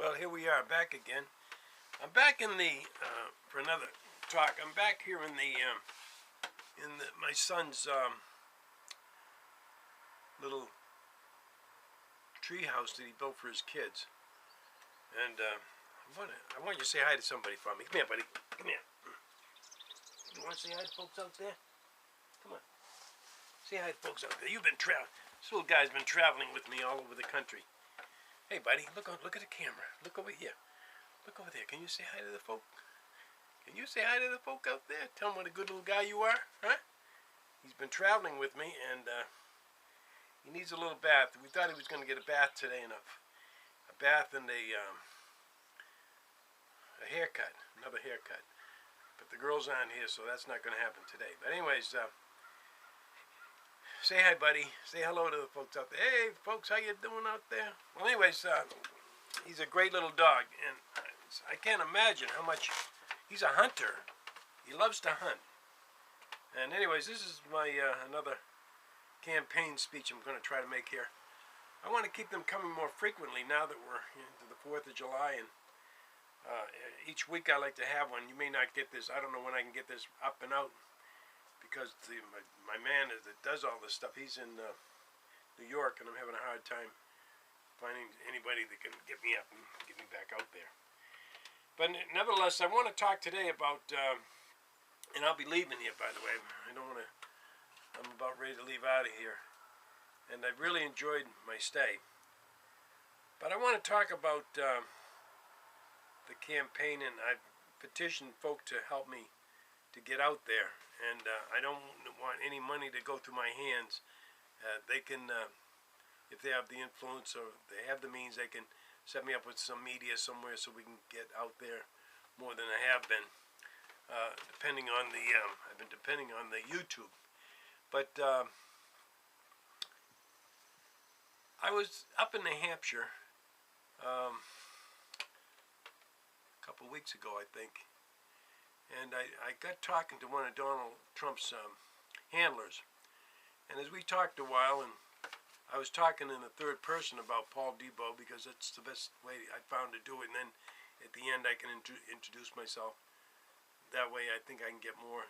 Well, here we are back again. I'm back in the for another talk. I'm back here in my son's little tree house that he built for his kids, and I want you to say hi to somebody for me. Come here, buddy. Come here. You want to say hi to folks out there? Come on. Say hi to folks out there. You've been traveling. This little guy's been traveling with me all over the country. Hey, buddy, look at the camera. Look over here. Look over there. Can you say hi to the folk? Can you say hi to the folk out there? Tell them what a good little guy you are, huh? He's been traveling with me, and he needs a little bath. We thought he was going to get a bath today, and a bath and a haircut, another haircut. But the girl's on here, so that's not going to happen today. But anyways, say hi, buddy. Say hello to the folks out there. Hey, folks, how you doing out there? Well, anyways, he's a great little dog, and I can't imagine how much he's a hunter. He loves to hunt. And anyways, this is my another campaign speech I'm going to try to make here. I want to keep them coming more frequently now that we're into the 4th of July, and each week I like to have one. You may not get this. I don't know when I can get this up and out, because my man that does all this stuff, he's in New York, and I'm having a hard time finding anybody that can get me up and get me back out there. But nevertheless, I want to talk today about, and I'll be leaving here, by the way. I'm about ready to leave out of here, and I've really enjoyed my stay. But I want to talk about the campaign, and I've petitioned folk to help me to get out there, and I don't want any money to go through my hands. They can, if they have the influence or they have the means, they can set me up with some media somewhere so we can get out there more than I have been. Depending on the, I've been depending on the YouTube, but I was up in New Hampshire a couple weeks ago, I think. And I got talking to one of Donald Trump's handlers. And as we talked a while, and I was talking in the third person about Paul Debo, because that's the best way I found to do it. And then at the end I can introduce myself. That way I think I can get more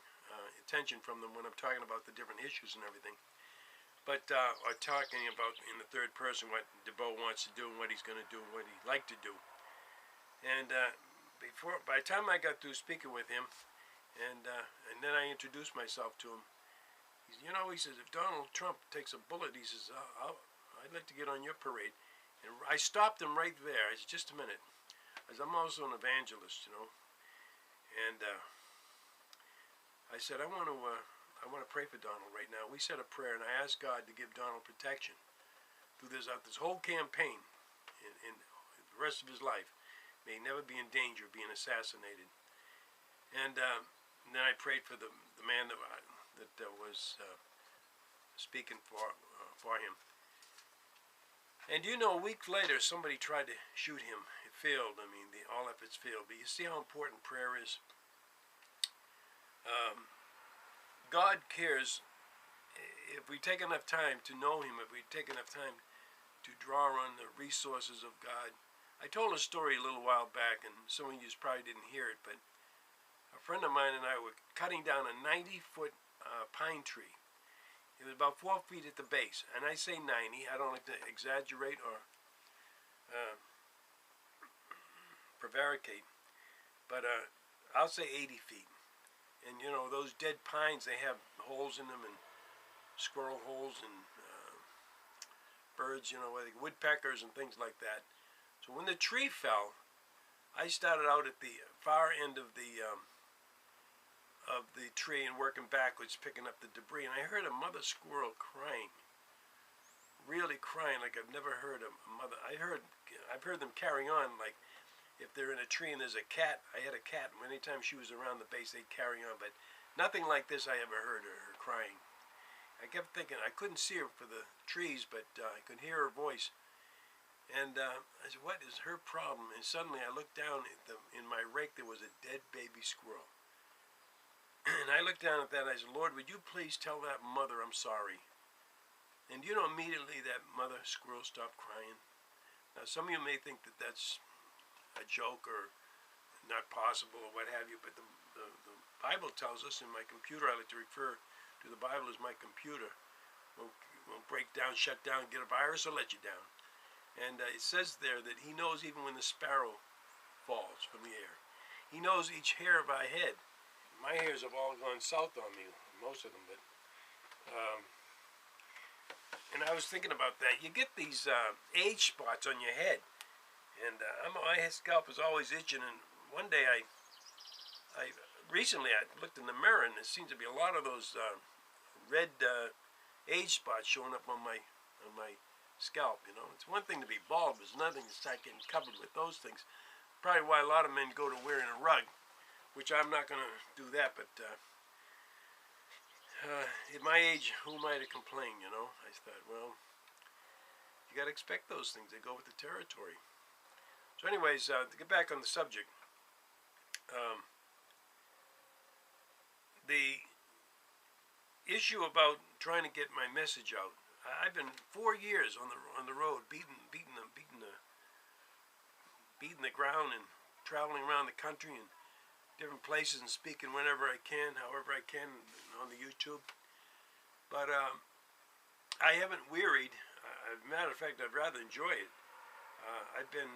attention from them when I'm talking about the different issues and everything. But I'm talking about in the third person what Debo wants to do and what he's going to do and what he'd like to do. And by the time I got through speaking with him, and then I introduced myself to him, he says, if Donald Trump takes a bullet, he says, I'd like to get on your parade. And I stopped him right there. I said, just a minute. I said, I'm also an evangelist, And I said, I want to pray for Donald right now. We said a prayer, and I asked God to give Donald protection through this whole campaign in the rest of his life. May never be in danger of being assassinated. And then I prayed for the man that was speaking for him. And a week later, somebody tried to shoot him. It failed. I mean, all efforts failed. But you see how important prayer is? God cares if we take enough time to know him, if we take enough time to draw on the resources of God. I told a story a little while back, and some of you probably didn't hear it, but a friend of mine and I were cutting down a 90-foot pine tree. It was about 4 feet at the base, and I say 90. I don't like to exaggerate or prevaricate, but I'll say 80 feet. And those dead pines, they have holes in them, and squirrel holes, and birds, like woodpeckers and things like that. So when the tree fell, I started out at the far end of the tree and working backwards, picking up the debris. And I heard a mother squirrel crying, really crying like I've never heard a mother. I've heard them carry on, like if they're in a tree and there's a cat. I had a cat, and anytime she was around the base, they'd carry on. But nothing like this I ever heard her crying. I kept thinking, I couldn't see her for the trees, but I could hear her voice. And I said, what is her problem? And suddenly I looked down in my rake, there was a dead baby squirrel. And I looked down at that, and I said, Lord, would you please tell that mother I'm sorry? And immediately that mother squirrel stopped crying. Now, some of you may think that that's a joke or not possible or what have you. But the Bible tells us, in my computer, I like to refer to the Bible as my computer. Won't break down, shut down, get a virus, or let you down. And it says there that he knows even when the sparrow falls from the air. He knows each hair of our head. My hairs have all gone south on me, most of them, but and I was thinking about that. You get these age spots on your head, and my scalp is always itching. And one day recently I looked in the mirror, and there seems to be a lot of those red age spots showing up on my scalp. You know, it's one thing to be bald, but it's another thing to start getting covered with those things. Probably why a lot of men go to wearing a rug, which I'm not going to do that, but at my age, who am I to complain, you know? I thought, well, you got to expect those things. They go with the territory. So anyways, to get back on the subject, the issue about trying to get my message out, I've been 4 years on the road, beating the ground and traveling around the country and different places and speaking whenever I can, however I can on the YouTube. But I haven't wearied. As a matter of fact, I'd rather enjoy it. I've been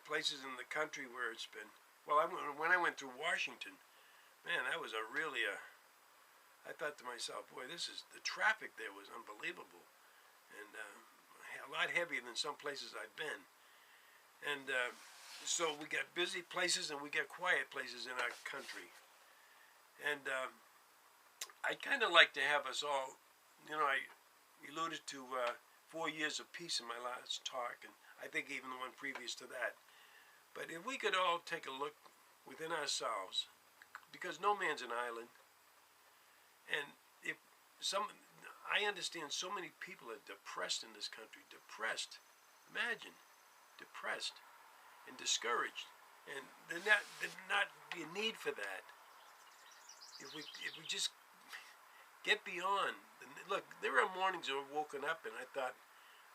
places in the country where it's been. Well, when I went through Washington, man, that was I thought to myself, boy, the traffic there was unbelievable, and a lot heavier than some places I've been. And so we got busy places and we got quiet places in our country. And I'd kind of like to have us all, you know, I alluded to 4 years of peace in my last talk, and I think even the one previous to that. But if we could all take a look within ourselves, because no man's an island, and I understand so many people are depressed in this country, depressed, imagine, depressed and discouraged, and there'd not be a need for that if we just get beyond. Look, there are mornings I've woken up and I thought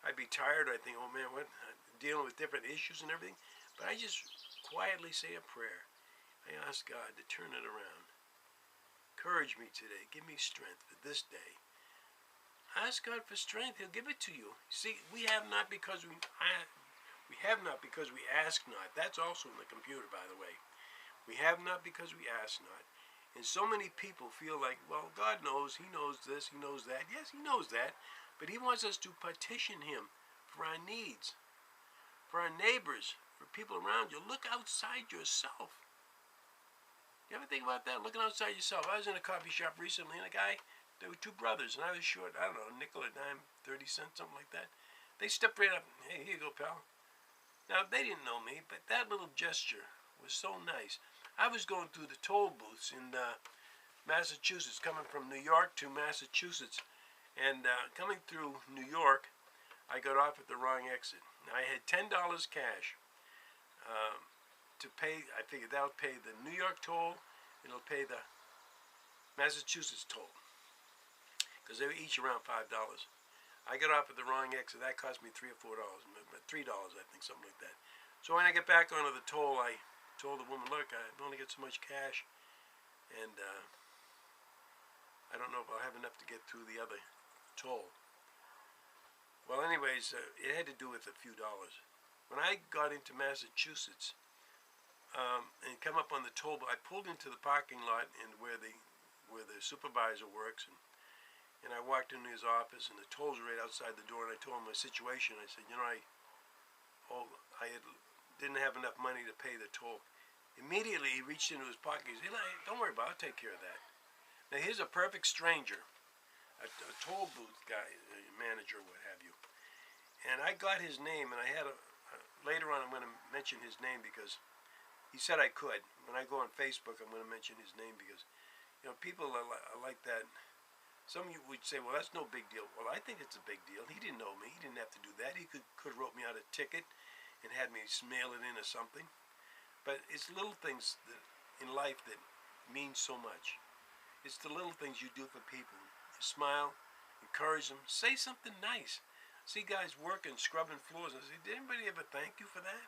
I'd be tired. I think, oh man, what, dealing with different issues and everything. But I just quietly say a prayer. I ask God to turn it around. Encourage me today. Give me strength for this day. Ask God for strength. He'll give it to you. See, we have not because we ask not. That's also in the computer, by the way. We have not because we ask not. And so many people feel like, well, God knows. He knows this. He knows that. Yes, He knows that. But He wants us to petition Him for our needs, for our neighbors, for people around you. Look outside yourself. You ever think about that? Looking outside yourself. I was in a coffee shop recently, and there were two brothers, and I was short, I don't know, a nickel, a dime, 30 cents, something like that. They stepped right up. Hey, here you go, pal. Now, they didn't know me, but that little gesture was so nice. I was going through the toll booths in Massachusetts, coming from New York to Massachusetts. And coming through New York, I got off at the wrong exit. Now, I had $10 cash to pay. I figured that'll pay the New York toll. It'll pay the Massachusetts toll, because they were each around $5. I got off at the wrong exit. That cost me $3 or $4, $3 I think, something like that. So when I get back onto the toll, I told the woman, look, I've only got so much cash, and I don't know if I'll have enough to get through the other toll. Well, anyways, it had to do with a few dollars. When I got into Massachusetts and come up on the toll, I pulled into the parking lot and where the supervisor works, and I walked into his office, and the toll's right outside the door, and I told him my situation. I said, you know, I didn't have enough money to pay the toll. Immediately, he reached into his pocket. He said, hey, don't worry about it. I'll take care of that. Now, here's a perfect stranger, a toll booth guy, a manager, what have you. And I got his name, and I had later on I'm going to mention his name because he said I could. When I go on Facebook, I'm going to mention his name because, you know, people are like that. Some of you would say, well, that's no big deal. Well, I think it's a big deal. He didn't know me. He didn't have to do that. He could have wrote me out a ticket and had me mail it in or something. But it's little things in life that mean so much. It's the little things you do for people. You smile, encourage them, say something nice. see guys working, scrubbing floors, and I say, did anybody ever thank you for that?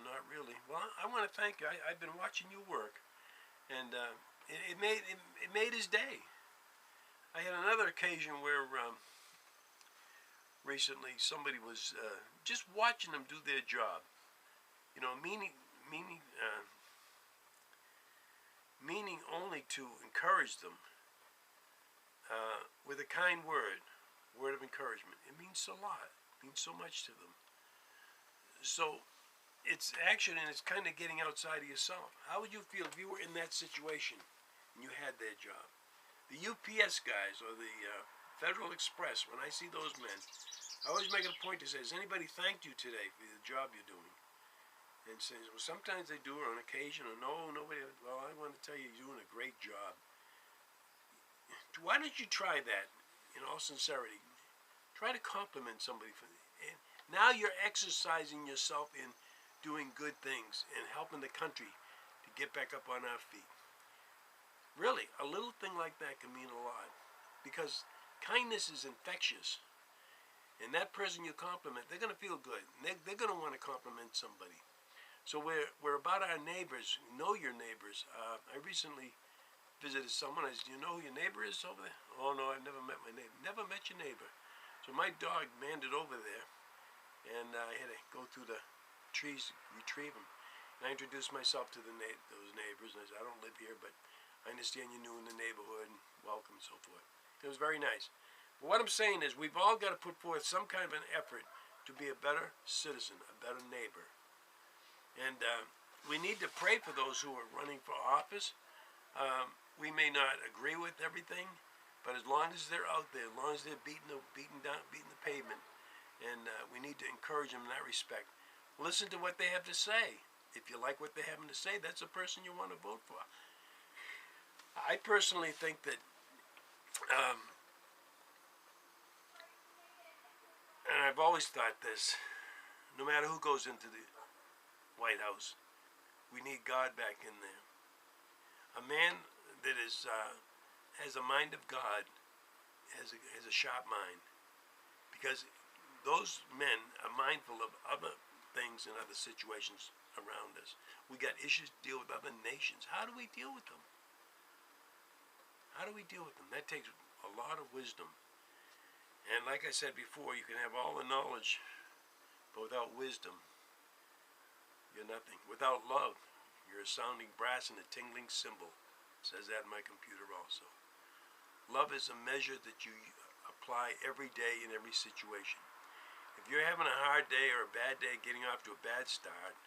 Not really. Well, I want to thank you. I've been watching you work, and it made his day. I had another occasion where recently somebody was just watching them do their job. You know, meaning only to encourage them with a kind word of encouragement. It means a lot. It means so much to them. So it's action, and it's kind of getting outside of yourself. How would you feel if you were in that situation and you had their job? The UPS guys or the Federal Express, when I see those men, I always make it a point to say, has anybody thanked you today for the job you're doing? And says, well, sometimes they do, or on occasion, or no, nobody. Well, I want to tell you, you're doing a great job. Why don't you try that, in all sincerity? Try to compliment somebody. And now you're exercising yourself in doing good things and helping the country to get back up on our feet. Really, a little thing like that can mean a lot, because kindness is infectious. And that person you compliment, they're going to feel good. They're going to want to compliment somebody. So we're about our neighbors. Know your neighbors. I recently visited someone. I said, do you know who your neighbor is over there? Oh, no, I've never met my neighbor. Never met your neighbor. So my dog meandered over there, and I had to go through the trees to retrieve him. And I introduced myself to those neighbors, and I said, I don't live here, but I understand you're new in the neighborhood, and welcome, and so forth. It was very nice. But what I'm saying is we've all got to put forth some kind of an effort to be a better citizen, a better neighbor. And we need to pray for those who are running for office. We may not agree with everything, but as long as they're out there, as long as they're beating the pavement, and we need to encourage them in that respect. Listen to what they have to say. If you like what they have to say, that's the person you want to vote for. I personally think that, and I've always thought this, no matter who goes into the White House, we need God back in there. A man that is has a mind of God has a sharp mind, because those men are mindful of other things and other situations around us. We got issues to deal with other nations. How do we deal with them? How do we deal with them? That takes a lot of wisdom. And like I said before, you can have all the knowledge, but without wisdom, you're nothing. Without love, you're a sounding brass and a tingling cymbal. It says that in my computer also. Love is a measure that you apply every day in every situation. If you're having a hard day or a bad day, getting off to a bad start,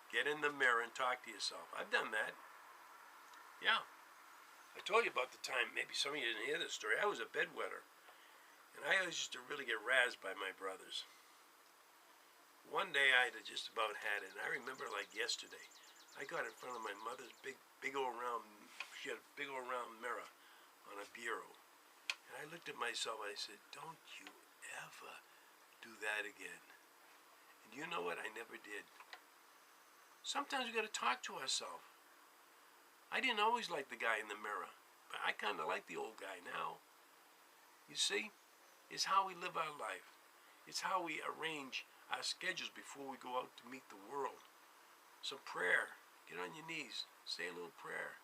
get in the mirror and talk to yourself. I've done that. Yeah. I told you about the time, maybe some of you didn't hear this story. I was a bedwetter, and I always used to really get razzed by my brothers. One day I had just about had it, and I remember like yesterday. I got in front of my mother's big old round, she had a big old round mirror on a bureau. And I looked at myself and I said, don't you ever do that again. And you know what? I never did. Sometimes we got to talk to ourselves. I didn't always like the guy in the mirror, but I kind of like the old guy now. You see, it's how we live our life. It's how we arrange our schedules before we go out to meet the world. So prayer, get on your knees, say a little prayer.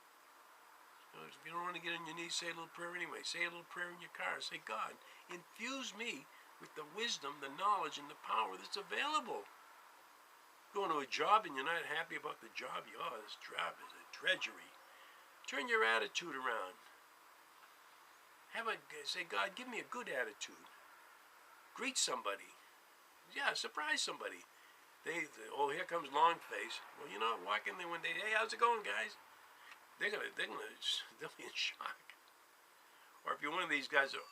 You know, if you don't want to get on your knees, say a little prayer anyway. Say a little prayer in your car. Say, God, infuse me with the wisdom, the knowledge, and the power that's available. Going to a job and you're not happy about the job, this job is a drudgery. Turn your attitude around. Say, God, give me a good attitude. Greet somebody. Yeah, surprise somebody. Oh, here comes long face. Well, you know, walk in there one day. Hey, how's it going, guys? They'll be in shock. Or if you're one of these guys that are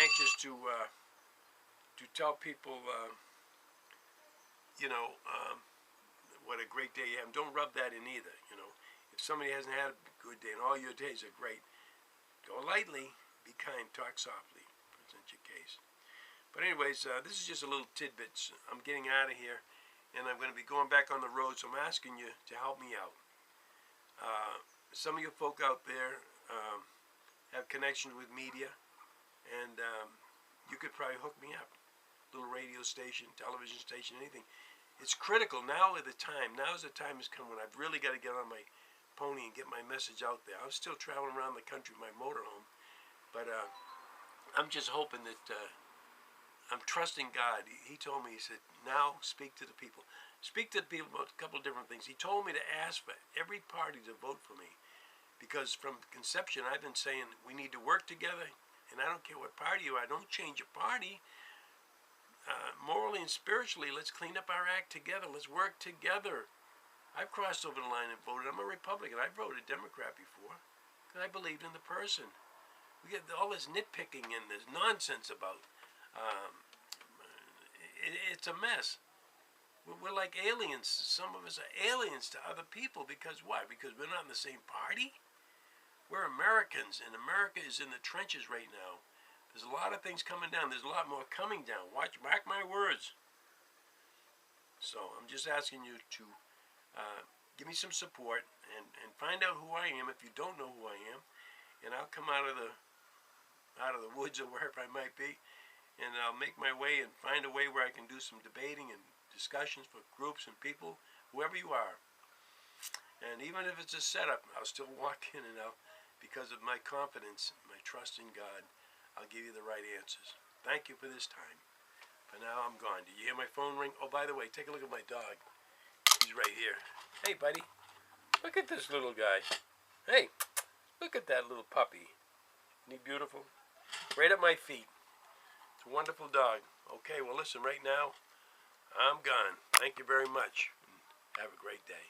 anxious to tell people, what a great day you have. Don't rub that in either. You know, if somebody hasn't had a good day and all your days are great, go lightly, be kind, talk softly, present your case. But anyways, this is just a little tidbit. I'm getting out of here, and I'm going to be going back on the road, so I'm asking you to help me out. Some of you folk out there, have connections with media, and you could probably hook me up. Little radio station, television station, anything. It's critical. Now is the time. Now is the time has come when I've really got to get on my pony and get my message out there. I'm still traveling around the country with my motorhome, but I'm just hoping that I'm trusting God. He told me, he said, now speak to the people. Speak to the people about a couple of different things. He told me to ask for every party to vote for me, because from conception I've been saying we need to work together, and I don't care what party you are. I don't change a party. Morally and spiritually, let's clean up our act together. Let's work together. I've crossed over the line and voted. I'm a Republican. I voted Democrat before because I believed in the person. We get all this nitpicking and this nonsense about. It's a mess. We're like aliens. Some of us are aliens to other people because why? Because we're not in the same party. We're Americans, and America is in the trenches right now. There's a lot of things coming down. There's a lot more coming down. Mark my words. So I'm just asking you to give me some support and find out who I am if you don't know who I am, and I'll come out of the woods or wherever I might be, and I'll make my way and find a way where I can do some debating and discussions for groups and people, whoever you are. And even if it's a setup, I'll still walk in and out because of my confidence, my trust in God. I'll give you the right answers. Thank you for this time. But now I'm gone. Did you hear my phone ring? Oh, by the way, take a look at my dog. He's right here. Hey, buddy. Look at this little guy. Hey, look at that little puppy. Isn't he beautiful? Right at my feet. It's a wonderful dog. Okay, well, listen, right now, I'm gone. Thank you very much. Have a great day.